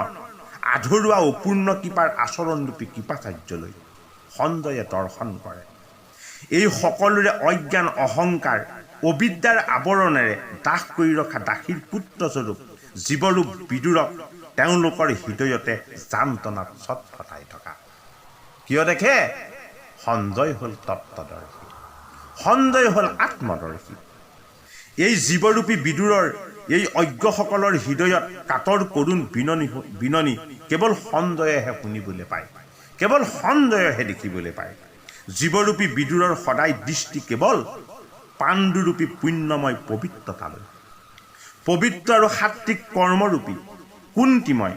আধৰুৱা অপূৰ্ণ কৃপাৰ আচৰণৰূপী কৃপাচাৰ্যলৈ সঞ্জয়ে দৰ্শন কৰে। এই সকলোৰে অজ্ঞান অহংকাৰ অবিদ্যাৰ আৱৰণেৰে দাস কৰি ৰখা দাসীৰ পুত্ৰস্বৰূপ জীৱৰূপ বিদুৰক তেওঁলোকৰ হৃদয়তে যান্ত্ৰণাত ছটফটাই থকা। কিয় দেখে? সঞ্জয় হ'ল তত্ত্বদৰ্শী, সঞ্জয় হ'ল আত্মদৰ্শী। এই জীৱৰূপী বিদুৰৰ এই অজ্ঞসকলৰ হৃদয়ত কাতৰ কৰোণ বিননি কেৱল সঞ্জয়েহে শুনিবলৈ পায়, কেৱল সঞ্জয়েহে দেখিবলৈ পায়। জীৱৰূপী বিদুৰৰ সদায় দৃষ্টি কেৱল পাণ্ডুৰূপী পুণ্যময় পবিত্ৰতালৈ, পবিত্ৰ আৰু সাত্বিক কৰ্মৰূপী কুন্তিময়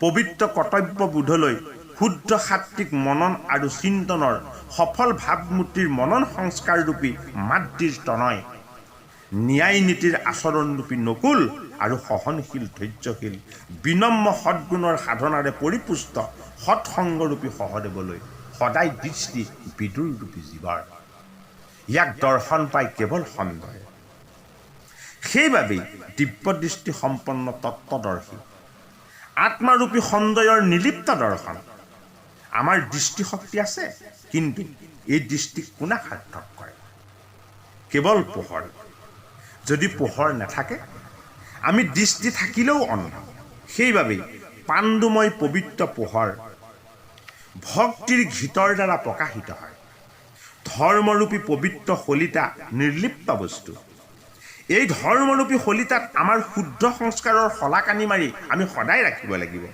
পবিত্ৰ কৰ্তব্যবোধলৈ, শুদ্ধ সাত্বিক মনন আৰু চিন্তনৰ সফল ভাৱমূৰ্তিৰ মনন সংস্কাৰৰূপী মাতৃৰ তনয়, ন্যায় নীতিৰ আচৰণৰূপী নকুল আৰু সহনশীল ধৈৰ্যশীল বিনম্ৰ সদ্গুণৰ সাধনাৰে পৰিপুষ্ট সৎসংগৰূপী সহদেৱলৈ সদায় দৃষ্টি বিদুৰৰূপী জীৱৰ। ইয়াক দৰ্শন পায় কেৱল সঞ্জয়ে। সেইবাবেই দিব্যদৃষ্টি সম্পন্ন তত্ত্বদৰ্শী আত্মাৰূপী সঞ্জয়ৰ নিলিপ্ত দৰ্শন। আমাৰ দৃষ্টিশক্তি আছে, কিন্তু এই দৃষ্টিক কোনে সাৰ্থক কৰে? কেৱল পোহৰ। যদি পোহৰ নাথাকে, আমি দৃষ্টি থাকিলেও অন্ধ। সেইবাবেই পাণ্ডুময় পবিত্ৰ পোহৰ ভক্তিৰ ঘিতৰ দ্বাৰা প্ৰকাশিত হয়। ধৰ্মৰূপী পবিত্ৰ শলিতা নিৰ্লিপ্ত বস্তু। এই ধৰ্মৰূপী শলিতাত আমাৰ শুদ্ধ সংস্কাৰৰ শলাকানি মাৰি আমি সদায় ৰাখিব লাগিব।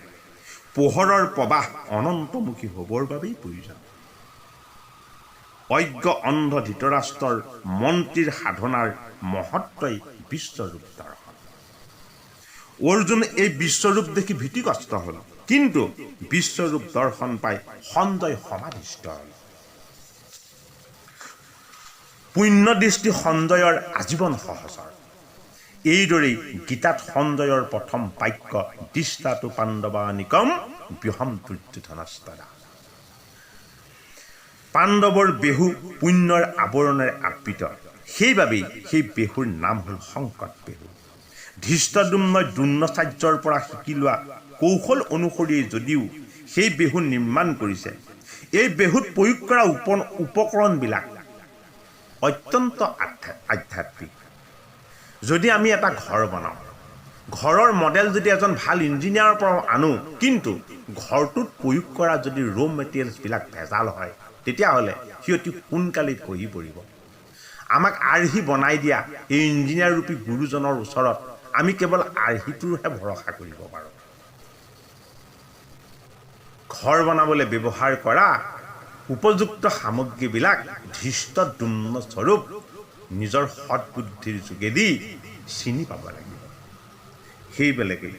পোহৰৰ প্ৰবাহ অনন্তমুখী হ'বৰ বাবেই প্ৰয়োজন। অজ্ঞ অন্ধ ধৃতৰাষ্ট্ৰৰ মন্ত্ৰীৰ সাধনাৰ মহত্বই বিশ্বৰূপ দৰ্শন। অৰ্জুন এই বিশ্বৰূপ দেখি ভীতিগ্ৰস্ত হ'ল, কিন্তু বিশ্বৰূপ দৰ্শন পাই সঞ্জয় সমাধিস্থ হ'ল। পুণ্যদৃষ্টি সঞ্জয়ৰ আজীৱন সহচৰ। এইদৰেই গীতাত সঞ্জয়ৰ প্ৰথম বাক্য দিষ্টাতু পাণ্ডৱানিকম ব্যহম দুৰ্যোধনস্তদা। পাণ্ডৱৰ বেহু পুণ্যৰ আৱৰণেৰে আবৃত, সেইবাবেই সেই বেহুৰ নাম হ'ল সংকট বেহু। ধৃষ্টদ্যুম্নই দ্ৰোণাচাৰ্যৰ পৰা শিকি লোৱা কৌশল অনুসৰি যদিও সেই বেহু নিৰ্মাণ কৰিছে, এই বেহুত প্ৰয়োগ কৰা উপকৰণবিলাক অত্যন্ত আধ্যাত্মিক। যদি আমি এটা ঘৰ বনাওঁ, ঘৰৰ মডেল যদি এজন ভাল ইঞ্জিনিয়াৰৰ পৰা আনো, কিন্তু ঘৰটোত প্ৰয়োগ কৰা যদি ৰ' মেটেৰিয়েলছবিলাক ভেজাল হয়, তেতিয়াহ'লে সি অতি সোনকালেই খহি পৰিব। আমাক আৰ্হি বনাই দিয়া এই ইঞ্জিনিয়াৰৰূপী গুৰুজনৰ ওচৰত আমি কেৱল আৰ্হিটোৰহে ভৰসা কৰিব পাৰোঁ। ঘৰ বনাবলৈ ব্যৱহাৰ কৰা উপযুক্ত সামগ্ৰীবিলাক ধৃষ্টদ্যুম্ন স্বৰূপ নিজৰ সৎবুদ্ধিৰ যোগেদি চিনি পাব লাগিব। সেইবেলেগেই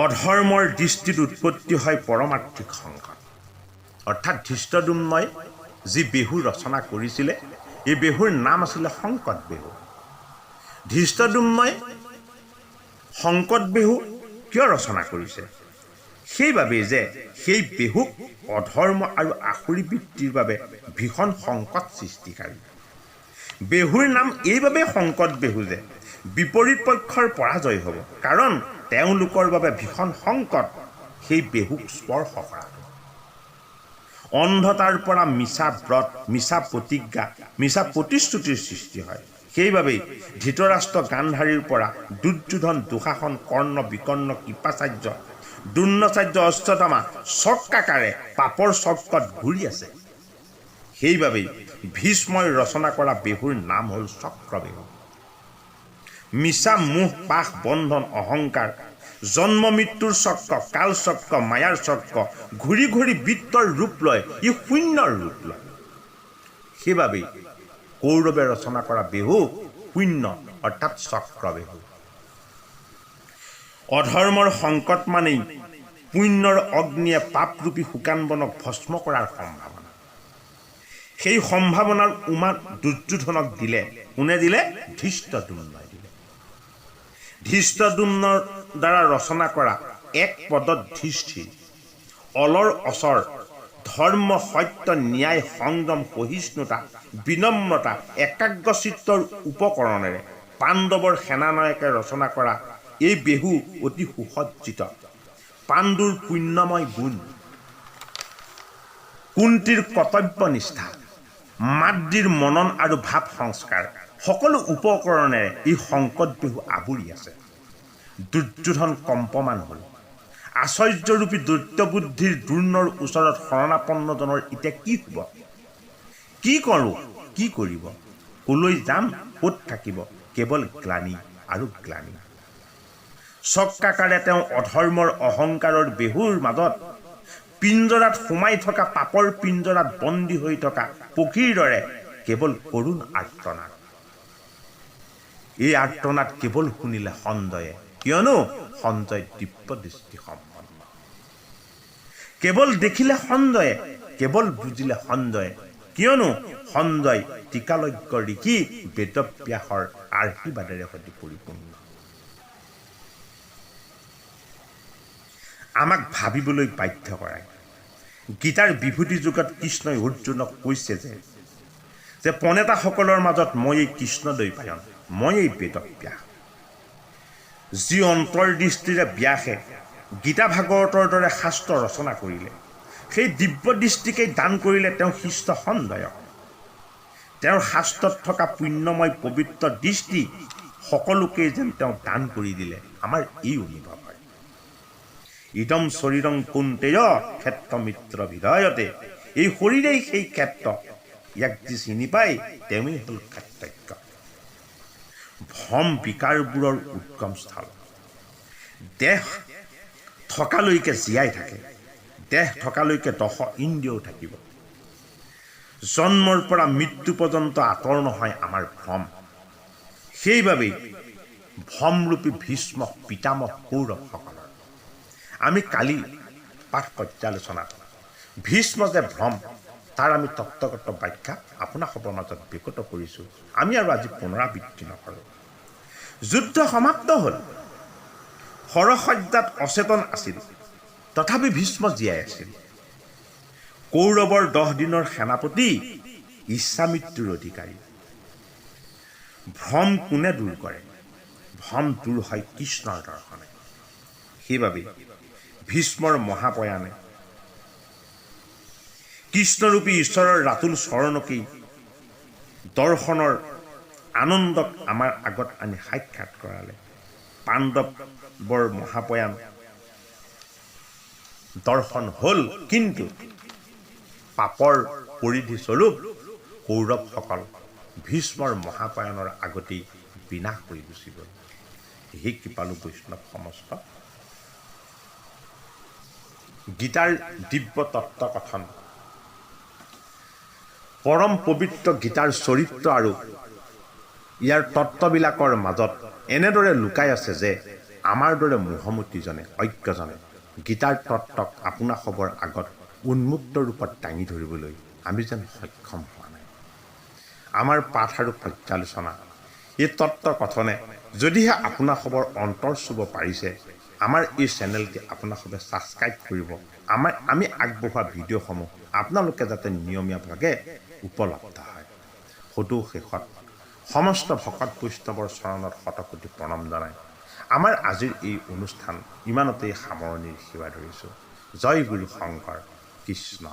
অধৰ্মৰ দৃষ্টিত উৎপত্তি হয় পৰমাৰ্থিক সংকট। অৰ্থাৎ ধৃষ্টদ্যুম্নই যি বেহু ৰচনা কৰিছিলে, এই বেহুৰ নাম আছিলে সংকট বেহু। ধৃষ্টদ্যুম্নই সংকট বেহু কিয় ৰচনা কৰিছে? সেইবাবেই যে সেই বেহুক অধৰ্ম আৰু আসুৰী বৃত্তিৰ বাবে ভীষণ সংকট সৃষ্টিকাৰী। বেহুৰ নাম এইবাবেই সংকট বেহু যে বিপৰীত পক্ষৰ পৰাজয় হ'ব, কাৰণ তেওঁলোকৰ বাবে ভীষণ সংকট সেই বেহুক স্পৰ্শ কৰাটো। অন্ধতাৰ পৰা মিছা ব্ৰত, মিছা প্ৰতিজ্ঞা, মিছা প্ৰতিশ্ৰুতিৰ সৃষ্টি হয়। সেইবাবেই ধৃতৰাষ্ট্ৰ গান্ধাৰীৰ পৰা দুৰ্যোধন, দুঃশাসন, কৰ্ণ, বিকৰ্ণ, কৃপাচাৰ্য, দ্ৰোণাচাৰ্য, অশ্বত্থামা চক্ৰাকাৰে পাপৰ চক্ৰত ঘূৰি আছে। সেইবাবেই ভীষ্মই ৰচনা কৰা বেহুৰ নাম হ'ল চক্ৰবেহু। মিছা মোহ, পাশ, বন্ধন, অহংকাৰ, জন্ম মৃত্যুৰ চক্ৰ, কাল চক্ৰ, মায়াৰ চক্ৰ ঘূৰি ঘূৰি বৃত্তৰ ৰূপ লয়, ই শূন্যৰ ৰূপ লয়। সেইবাবেই কৌৰৱে ৰচনা কৰা বেহু শূন্য অৰ্থাৎ চক্ৰবেহু। অধৰ্মৰ সংকট মানেই পুণ্যৰ অগ্নিয়ে পাপৰূপী শুকান বনক ভস্ম কৰাৰ সম্ভাৱনা। সেই সম্ভাৱনাৰ উমান দুৰ্যোধনক দিলে। কোনে দিলে? ধৃষ্টদ্যুম্নই দিলে। ধৃষ্টদ্যুম্নৰ দ্বাৰা ৰচনা কৰা এক পদত ধৃষ্টিৰ, অলৰ অচৰ, ধৰ্ম, সত্য, ন্যায়, সংযম, সহিষ্ণুতা, বিনম্ৰতা, একাগ্ৰচিত্তৰ উপকৰণেৰে পাণ্ডৱৰ সেনানায়কে ৰচনা কৰা এই বেহু অতি সুসজ্জিত। পাণ্ডুৰ পুণ্যময় গুণ, কুন্তীৰ কৰ্তব্যনিষ্ঠা, মাদ্ৰীৰ মনন আৰু ভাৱ সংস্কাৰ সকলো উপকৰণেৰে এই সংকট বেহু আৱৰি আছে। দুৰ্যোধন কম্পমান হ'ল। আশ্চৰ্যৰূপী দৈত্যবুদ্ধিৰ দ্ৰোণৰ ওচৰত শৰণাপন্নজনৰ এতিয়া কি হ'ব? কি কৰোঁ? কি কৰিব? কলৈ যাম? ক'ত থাকিব? কেৱল গ্লানি আৰু গ্লানি। চক্ৰাকাৰে তেওঁ অধৰ্মৰ অহংকাৰৰ বেহুৰ মাজত পিঞ্জৰাত সোমাই থকা, পাপৰ পিঞ্জৰাত বন্দী হৈ থকা পক্ষীৰ দৰে কেৱল কৰুণ আৰ্তনাদ। এই আৰ্তনাদ কেৱল শুনিলে সঞ্জয়ে, কিয়নো সঞ্জয় দিব্য দৃষ্টি সম্পন্ন। কেৱল দেখিলে সঞ্জয়ে, কেৱল বুজিলে সঞ্জয়ে, কিয়নো সঞ্জয় টিকালজ্ঞ ঋষি বেদব্যাসৰ আশীৰ্বাদেৰে সৈতে পৰিপূৰ্ণ। আমাক ভাবিবলৈ বাধ্য কৰায়। গীতাৰ বিভূতি যুগত কৃষ্ণই অৰ্জুনক কৈছে যে প্ৰণেতাসকলৰ মাজত মই এই কৃষ্ণদ্বৈপায়ন, মই এই বেদব্যাস। যি অন্তৰ্দৃষ্টিৰে ব্যাসে গীতা ভাগৱতৰ দৰে শাস্ত্ৰ ৰচনা কৰিলে, সেই দিব্য দৃষ্টিকেই দান কৰিলে তেওঁ শিষ্য সঞ্জয়ক। তেওঁৰ শাস্ত্ৰত থকা পুণ্যময় পবিত্ৰ দৃষ্টি সকলোকেই যেন তেওঁ দান কৰি দিলে, আমাৰ এই অনুভৱ হয়। ইদম শৰীৰং কৌন্তেয় ক্ষেত্ৰমিত্ৰ বিধয়তে। এই শৰীৰেই সেই ক্ষেত্ৰ, ইয়াক যি চিনি পায় তেওঁৱেই হ'ল ক্ষেত্ৰজ্ঞ। ভ্ৰম বিকাৰবোৰৰ উদ্গমস্থল। দেহ থকালৈকে জীয়াই থাকে, দেহ থকালৈকে দশ ইন্দ্ৰিয়ও থাকিব। জন্মৰ পৰা মৃত্যু পৰ্যন্ত আঁতৰ নহয় আমাৰ ভ্ৰম। সেইবাবেই ভ্ৰমৰূপী ভীষ্ম পিতামহ কৌৰৱসকলৰ আমি কালি পাঠ পৰ্যালোচনাত ভীষ্ম যে ভ্ৰম, তাৰ আমি তত্ত্বগত ব্যাখ্যা আপোনালোকৰ মাজত বিকৃত কৰিছোঁ। আমি আৰু আজি পুনৰাবৃত্তি নকৰোঁ। যুদ্ধ সমাপ্ত হ'ল। শৰসজ্জাত অচেতন আছিল, তথাপি ভীষ্ম জীয়াই আছিল। কৌৰৱৰ 10 দিনৰ সেনাপতি, ইচ্ছামৃত্যুৰ অধিকাৰী। ভ্ৰম কোনে দূৰ কৰে? ভ্ৰম দূৰ হয় কৃষ্ণৰ দৰ্শনে। সেইবাবে ভীষ্মৰ মহাপয়ানে কৃষ্ণৰূপী ঈশ্বৰৰ ৰাতুল চৰণকেই দৰ্শনৰ আনন্দক আমাৰ আগত আনি সাক্ষাৎ কৰালে। পাণ্ডৱৰ মহাপয়ান দৰ্শন হ'ল, কিন্তু পাপৰ পৰিধি স্বৰূপ কৌৰৱসকল ভীষ্মৰ মহাপয়ানৰ আগতেই বিনাশ হৈ গুচি গ'ল। সেই কৃপালু বৈষ্ণৱ সমস্ত গীতাৰ দিব্য তত্ত্ব কথন, পৰম পবিত্ৰ গীতাৰ চৰিত্ৰ আৰু ইয়াৰ তত্ত্ববিলাকৰ মাজত এনেদৰে লুকাই আছে যে আমাৰ দৰে মোহমতীজনে, অজ্ঞজনে গীতাৰ তত্ত্বক আপোনাসৱৰ আগত উন্মুক্ত ৰূপত দাঙি ধৰিবলৈ আমি যেন সক্ষম হোৱা নাই। আমাৰ পাঠ আৰু পৰ্যালোচনা, এই তত্ত্ব কথনে যদিহে আপোনাসৱৰ অন্তৰ চুব পাৰিছে, আমাৰ এই চেনেলটি আপোনাসৱে ছাবস্ক্ৰাইব কৰিব। আমি আগবঢ়োৱা ভিডিঅ'সমূহ আপোনালোকে যাতে নিয়মীয়াভাৱে উপলব্ধ হয়। সদৌ শেষত সমস্ত ভকত বৈষ্ণৱৰ চৰণত শতকোটি প্ৰণাম জনাই আমাৰ আজিৰ এই অনুষ্ঠান ইমানতেই সামৰণিৰ সেৱা ধৰিছোঁ। জয় গুৰু শংকৰ কৃষ্ণ।